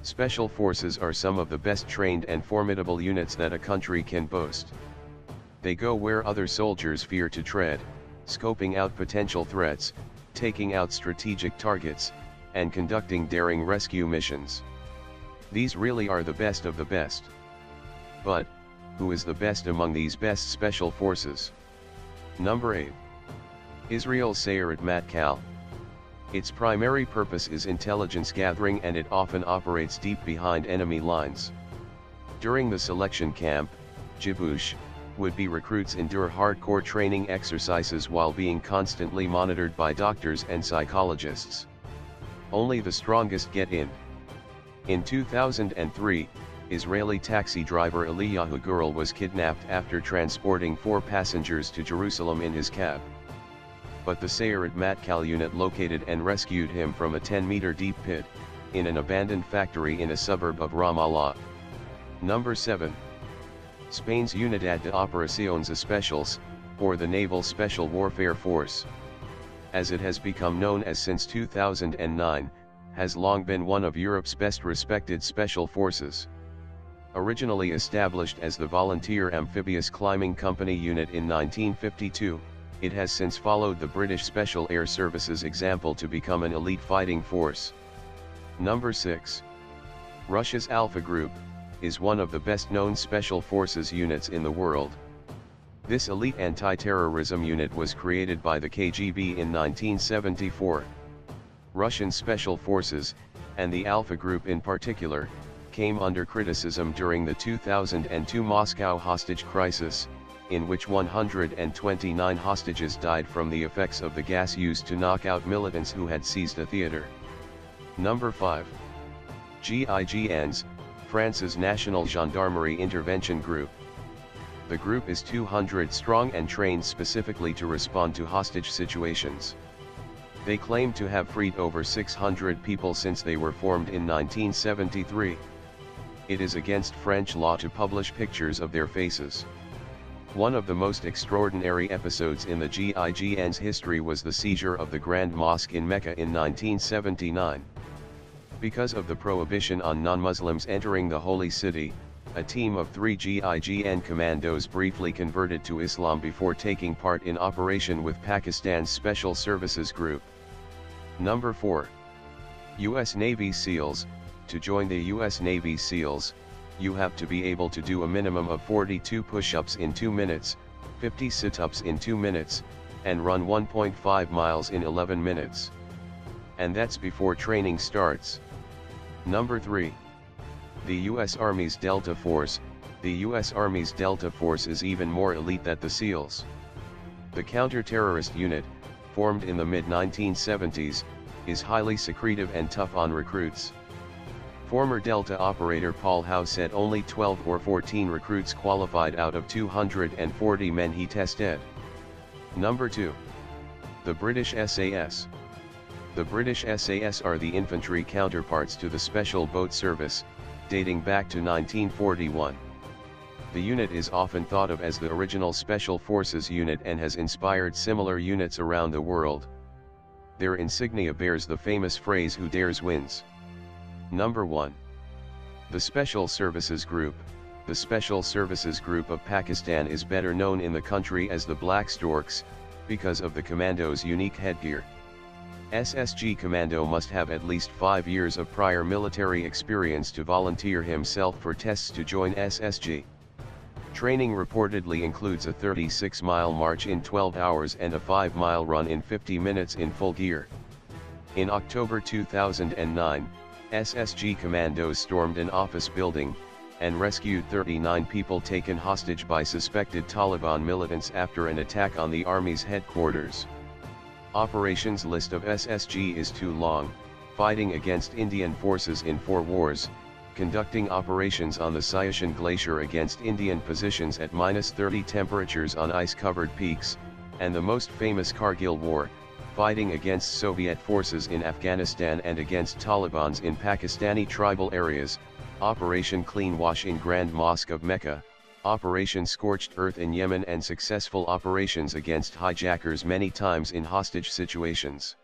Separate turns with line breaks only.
Special forces are some of the best trained and formidable units that a country can boast. They go where other soldiers fear to tread, scoping out potential threats, taking out strategic targets, and conducting daring rescue missions. These really are the best of the best. But, who is the best among these best special forces? Number 8. Israel's Sayeret Matkal. Its primary purpose is intelligence gathering, and it often operates deep behind enemy lines. During the selection camp, Jibush, would-be recruits endure hardcore training exercises while being constantly monitored by doctors and psychologists. Only the strongest get in. In 2003, Israeli taxi driver Eliyahu Gurel was kidnapped after transporting 4 passengers to Jerusalem in his cab. But the Sayeret Matkal unit located and rescued him from a 10-meter deep pit, in an abandoned factory in a suburb of Ramallah. Number 7. Spain's Unidad de Operaciones Especiales, or the Naval Special Warfare Force, as it has become known as since 2009, has long been one of Europe's best respected special forces. Originally established as the Volunteer Amphibious Climbing Company unit in 1952, it has since followed the British Special Air Service's example to become an elite fighting force. Number 6. Russia's Alpha Group is one of the best-known special forces units in the world. This elite anti-terrorism unit was created by the KGB in 1974. Russian special forces, and the Alpha Group in particular, came under criticism during the 2002 Moscow hostage crisis, in which 129 hostages died from the effects of the gas used to knock out militants who had seized a theater. Number 5. GIGNs, France's National Gendarmerie Intervention Group. The group is 200 strong and trained specifically to respond to hostage situations. They claim to have freed over 600 people since they were formed in 1973. It is against French law to publish pictures of their faces. One of the most extraordinary episodes in the GIGN's history was the seizure of the Grand Mosque in Mecca in 1979. Because of the prohibition on non-Muslims entering the holy city, a team of 3 GIGN commandos briefly converted to Islam before taking part in operation with Pakistan's Special Services Group. Number 4. U.S. Navy SEALs. To join the U.S. Navy SEALs, you have to be able to do a minimum of 42 push-ups in 2 minutes, 50 sit-ups in 2 minutes, and run 1.5 miles in 11 minutes. And that's before training starts. Number 3. The U.S. Army's Delta Force. The U.S. Army's Delta Force is even more elite than the SEALs. The counter-terrorist unit, formed in the mid-1970s, is highly secretive and tough on recruits. Former Delta operator Paul Howe said only 12 or 14 recruits qualified out of 240 men he tested. Number 2. The British SAS. The British SAS are the infantry counterparts to the Special Boat Service, dating back to 1941. The unit is often thought of as the original Special Forces unit and has inspired similar units around the world. Their insignia bears the famous phrase "Who dares wins." Number 1. The Special Services Group. The Special Services Group of Pakistan is better known in the country as the Black Storks, because of the Commandos' unique headgear. SSG Commando must have at least 5 years of prior military experience to volunteer himself for tests to join SSG. Training reportedly includes a 36-mile march in 12 hours and a 5-mile run in 50 minutes in full gear. In October 2009, SSG Commandos stormed an office building, and rescued 39 people taken hostage by suspected Taliban militants after an attack on the Army's headquarters. Operations list of SSG is too long: fighting against Indian forces in 4 wars, conducting operations on the Siachen Glacier against Indian positions at -30 temperatures on ice-covered peaks, and the most famous Kargil War, fighting against Soviet forces in Afghanistan and against Talibans in Pakistani tribal areas, Operation Clean Wash in Grand Mosque of Mecca, Operation Scorched Earth in Yemen, and successful operations against hijackers many times in hostage situations.